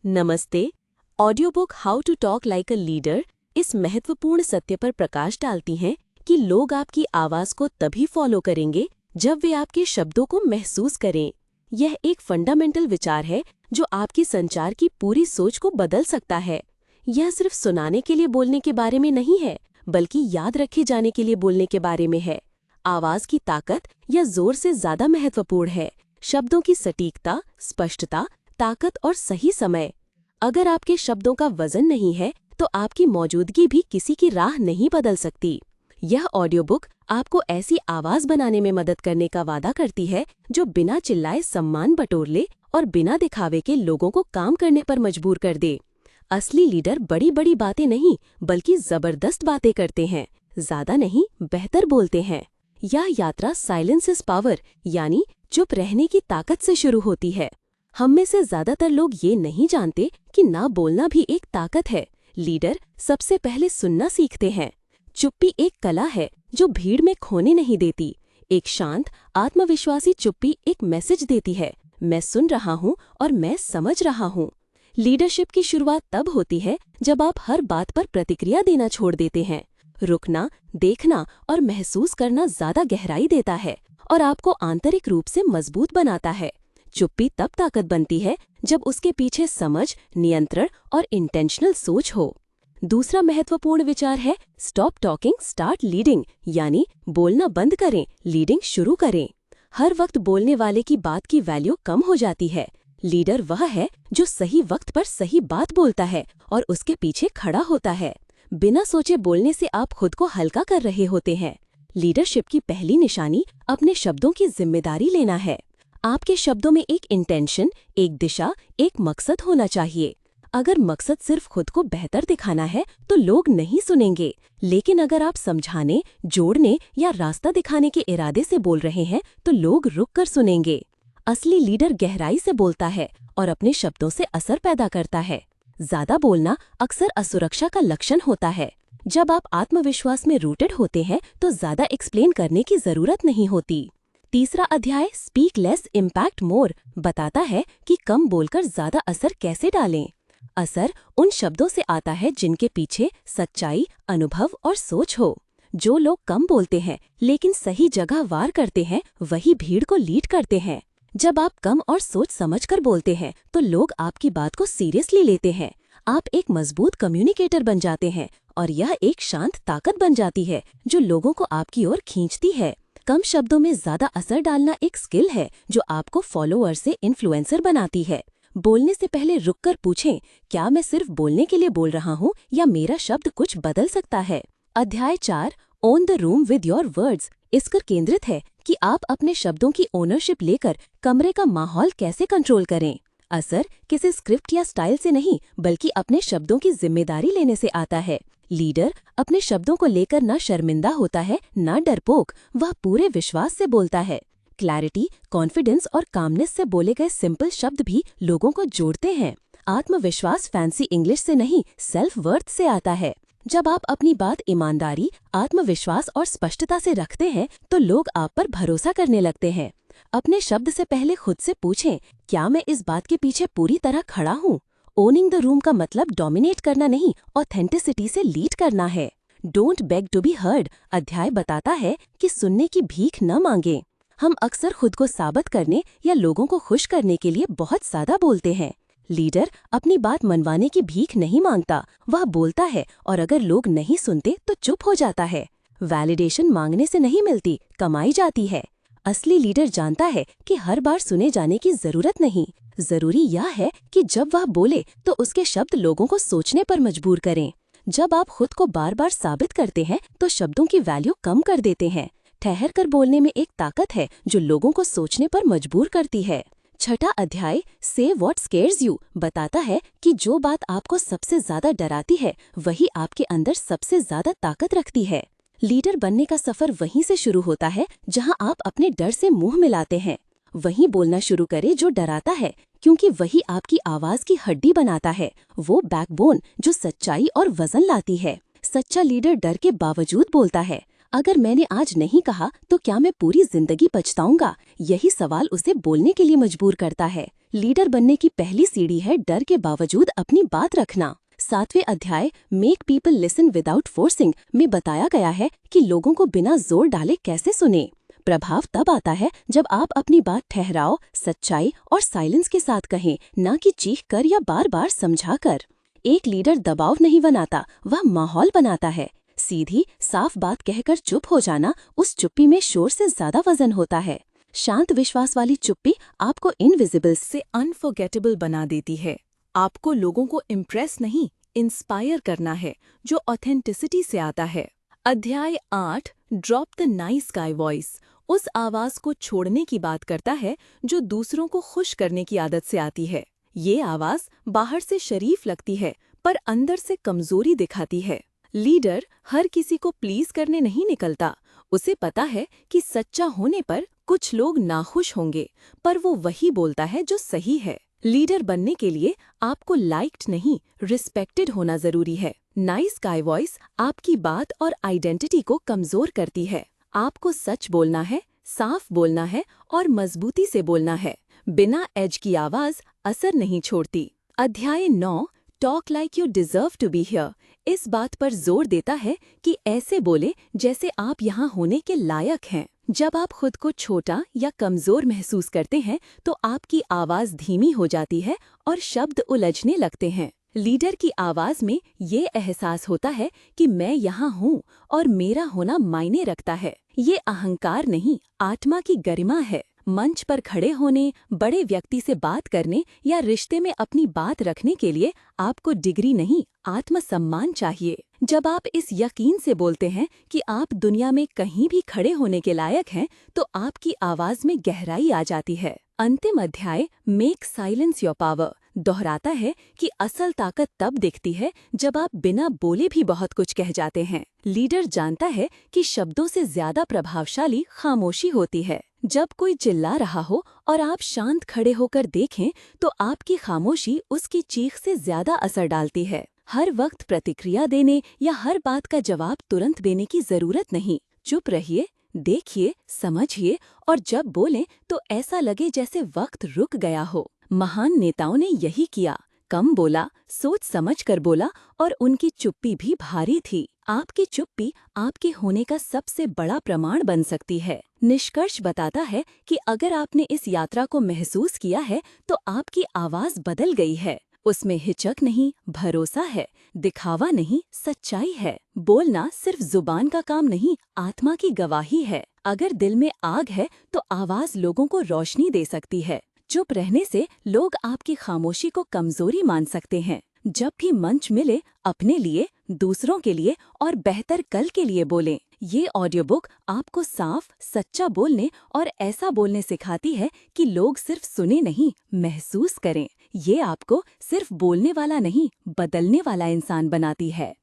नमस्ते। Audio book how to talk like a leader इस महत्वपूर्ण सत्य पर प्रकाश डालती हैं कि लोग आपकी आवाज़ को तभी फॉलो करेंगे जब वे आपके शब्दों को महसूस करें। यह एक फंडामेंटल विचार है जो आपकी संचार की पूरी सोच को बदल सकता है। यह सिर्फ सुनाने के लिए बोलने के बारे में नहीं है, बल्कि याद रखे जाने के लिए बोलने के बारे में है। आवाज़ की ताकत या जोर से ज़्यादा महत्वपूर्ण है शब्दों की सटीकता, स्पष्टता, ताकत और सही समय। अगर आपके शब्दों का वजन नहीं है तो आपकी मौजूदगी भी किसी की राह नहीं बदल सकती। यह ऑडियो बुक आपको ऐसी आवाज बनाने में मदद करने का वादा करती है जो बिना चिल्लाए सम्मान बटोर ले और बिना दिखावे के लोगों को काम करने पर मजबूर कर दे। असली लीडर बड़ी बड़ी बातें नहीं बल्कि जबरदस्त बातें करते हैं, ज्यादा नहीं बेहतर बोलते हैं। यह यात्रा साइलेंस इज पावर यानी चुप रहने की ताकत से शुरू होती है। हम में से ज्यादातर लोग ये नहीं जानते कि ना बोलना भी एक ताकत है। लीडर सबसे पहले सुनना सीखते हैं। चुप्पी एक कला है जो भीड़ में खोने नहीं देती। एक शांत, आत्मविश्वासी चुप्पी एक मैसेज देती है, मैं सुन रहा हूँ और मैं समझ रहा हूँ। लीडरशिप की शुरुआत तब होती है जब आप हर बात पर प्रतिक्रिया देना छोड़ देते हैं। रुकना, देखना और महसूस करना ज्यादा गहराई देता है और आपको आंतरिक रूप से मजबूत बनाता है। चुप्पी तब ताकत बनती है जब उसके पीछे समझ, नियंत्रण और इंटेंशनल सोच हो। दूसरा महत्वपूर्ण विचार है स्टॉप टॉकिंग स्टार्ट लीडिंग, यानी बोलना बंद करें, लीडिंग शुरू करें। हर वक्त बोलने वाले की बात की वैल्यू कम हो जाती है। लीडर वह है जो सही वक्त पर सही बात बोलता है और उसके पीछे खड़ा होता है। बिना सोचे बोलने से आप खुद को हल्का कर रहे होते हैं। लीडरशिप की पहली निशानी अपने शब्दों की जिम्मेदारी लेना है। आपके शब्दों में एक इंटेंशन, एक दिशा, एक मकसद होना चाहिए। अगर मकसद सिर्फ खुद को बेहतर दिखाना है तो लोग नहीं सुनेंगे, लेकिन अगर आप समझाने, जोड़ने या रास्ता दिखाने के इरादे से बोल रहे हैं तो लोग रुक कर सुनेंगे। असली लीडर गहराई से बोलता है और अपने शब्दों से असर पैदा करता है। ज्यादा बोलना अक्सर असुरक्षा का लक्षण होता है। जब आप आत्मविश्वास में रूटेड होते हैं तो ज्यादा एक्सप्लेन करने की जरूरत नहीं होती। तीसरा अध्याय स्पीक लेस इम्पैक्ट मोर बताता है कि कम बोलकर ज्यादा असर कैसे डालें। असर उन शब्दों से आता है जिनके पीछे सच्चाई, अनुभव और सोच हो। जो लोग कम बोलते हैं लेकिन सही जगह वार करते हैं, वही भीड़ को लीड करते हैं। जब आप कम और सोच समझकर बोलते हैं तो लोग आपकी बात को सीरियसली लेते हैं। आप एक मजबूत कम्युनिकेटर बन जाते हैं और यह एक शांत ताकत बन जाती है जो लोगों को आपकी ओर खींचती है। कम शब्दों में ज्यादा असर डालना एक स्किल है जो आपको फॉलोअर से इन्फ्लुएंसर बनाती है। बोलने से पहले रुककर पूछें, क्या मैं सिर्फ बोलने के लिए बोल रहा हूँ या मेरा शब्द कुछ बदल सकता है। अध्याय 4 own the room with your words इस पर केंद्रित है कि आप अपने शब्दों की ओनरशिप लेकर कमरे का माहौल कैसे कंट्रोल करें। असर किसी स्क्रिप्ट या स्टाइल से नहीं बल्कि अपने शब्दों की जिम्मेदारी लेने से आता है। लीडर अपने शब्दों को लेकर न शर्मिंदा होता है न डरपोक, वह पूरे विश्वास से बोलता है। क्लैरिटी, कॉन्फिडेंस और कामनेस से बोले गए सिंपल शब्द भी लोगों को जोड़ते हैं। आत्मविश्वास फैंसी इंग्लिश से नहीं, सेल्फ वर्थ से आता है। जब आप अपनी बात ईमानदारी, आत्मविश्वास और स्पष्टता से रखते हैं तो लोग आप पर भरोसा करने लगते हैं। अपने शब्द से पहले खुद से पूछें, क्या मैं इस बात के पीछे पूरी तरह खड़ा हूँ। ओनिंग द रूम का मतलब डोमिनेट करना नहीं, ऑथेंटिसिटी से लीड करना है। Don't beg to be heard अध्याय बताता है कि सुनने की भीख न मांगे। हम अक्सर खुद को साबित करने या लोगों को खुश करने के लिए बहुत ज्यादा बोलते हैं। लीडर अपनी बात मनवाने की भीख नहीं मांगता, वह बोलता है और अगर लोग नहीं सुनते तो चुप हो जाता है। वैलिडेशन मांगने से नहीं मिलती, कमाई जाती है। असली लीडर जानता है कि हर बार सुने जाने की जरूरत नहीं, जरूरी यह है कि जब वह बोले तो उसके शब्द लोगों को सोचने पर मजबूर करें। जब आप खुद को बार बार साबित करते हैं तो शब्दों की वैल्यू कम कर देते हैं। ठहर कर बोलने में एक ताकत है जो लोगों को सोचने पर मजबूर करती है। छठा अध्याय से व्हाट स्केयर्स यू बताता है कि जो बात आपको सबसे ज्यादा डराती है वही आपके अंदर सबसे ज्यादा ताकत रखती है। लीडर बनने का सफर वहीं से शुरू होता है जहां आप अपने डर से मुंह मिलाते हैं। वहीं बोलना शुरू करें जो डराता है, क्योंकि वही आपकी आवाज की हड्डी बनाता है, वो बैकबोन जो सच्चाई और वजन लाती है। सच्चा लीडर डर के बावजूद बोलता है। अगर मैंने आज नहीं कहा तो क्या मैं पूरी जिंदगी पछताऊंगा? यही सवाल उसे बोलने के लिए मजबूर करता है। लीडर बनने की पहली सीढ़ी है डर के बावजूद अपनी बात रखना। 7वें अध्याय make people listen without forcing में बताया गया है कि लोगों को बिना जोर डाले कैसे सुने। प्रभाव तब आता है जब आप अपनी बात ठहराव, सच्चाई और साइलेंस के साथ कहें, न कि चीख कर या बार बार समझा कर। एक लीडर दबाव नहीं बनाता, वह माहौल बनाता है। सीधी साफ बात कहकर चुप हो जाना, उस चुप्पी में शोर से ज्यादा वजन होता है। शांत विश्वास वाली चुप्पी आपको इनविजिबल से अनफॉरगेटेबल बना देती है। आपको लोगों को इम्प्रेस नहीं, इंस्पायर करना है, जो ऑथेंटिसिटी से आता है। अध्याय 8 drop the nice guy voice उस आवाज को छोड़ने की बात करता है जो दूसरों को खुश करने की आदत से आती है। ये आवाज बाहर से शरीफ लगती है पर अंदर से कमजोरी दिखाती है। लीडर हर किसी को प्लीज करने नहीं निकलता। उसे पता है कि सच्चा होने पर कुछ लोग नाखुश होंगे, पर वो वही बोलता है जो सही है। लीडर बनने के लिए आपको लाइक्ड नहीं, रिस्पेक्टेड होना जरूरी है। नाइस गाय वॉइस आपकी बात और आइडेंटिटी को कमजोर करती है। आपको सच बोलना है, साफ बोलना है और मजबूती से बोलना है। बिना एज की आवाज असर नहीं छोड़ती। अध्याय 9 talk like you deserve to be here इस बात पर जोर देता है कि ऐसे बोले जैसे आप यहाँ होने के लायक हैं। जब आप खुद को छोटा या कमजोर महसूस करते हैं तो आपकी आवाज धीमी हो जाती है और शब्द उलझने लगते हैं। लीडर की आवाज में ये एहसास होता है कि मैं यहाँ हूँ और मेरा होना मायने रखता है। ये अहंकार नहीं, आत्मा की गरिमा है। मंच पर खड़े होने, बड़े व्यक्ति से बात करने या रिश्ते में अपनी बात रखने के लिए आपको डिग्री नहीं, आत्मसम्मान चाहिए। जब आप इस यकीन से बोलते हैं कि आप दुनिया में कहीं भी खड़े होने के लायक हैं, तो आपकी आवाज में गहराई आ जाती है। अंतिम अध्याय मेक साइलेंस योर पावर दोहराता है कि असल ताकत तब दिखती है जब आप बिना बोले भी बहुत कुछ कह जाते हैं। लीडर जानता है कि शब्दों से ज्यादा प्रभावशाली खामोशी होती है। जब कोई चिल्ला रहा हो और आप शांत खड़े होकर देखें तो आपकी खामोशी उसकी चीख से ज्यादा असर डालती है। हर वक्त प्रतिक्रिया देने या हर बात का जवाब तुरंत देने की जरूरत नहीं। चुप रहिए, देखिए, समझिए और जब बोलें तो ऐसा लगे जैसे वक्त रुक गया हो। महान नेताओं ने यही किया। कम बोला, सोच समझ कर बोला और उनकी चुप्पी भी भारी थी। आपकी चुप्पी आपके होने का सबसे बड़ा प्रमाण बन सकती है। निष्कर्ष बताता है कि अगर आपने इस यात्रा को महसूस किया है तो आपकी आवाज बदल गई है। उसमें हिचक नहीं, भरोसा है, दिखावा नहीं, सच्चाई है। बोलना सिर्फ जुबान का काम नहीं, आत्मा की गवाही है। अगर दिल में आग है तो आवाज लोगों को रोशनी दे सकती है। चुप रहने से लोग आपकी खामोशी को कमजोरी मान सकते हैं। जब भी मंच मिले, अपने लिए, दूसरों के लिए और बेहतर कल के लिए बोलें। ये ऑडियो बुक आपको साफ, सच्चा बोलने और ऐसा बोलने सिखाती है कि लोग सिर्फ सुने नहीं, महसूस करें। ये आपको सिर्फ बोलने वाला नहीं, बदलने वाला इंसान बनाती है।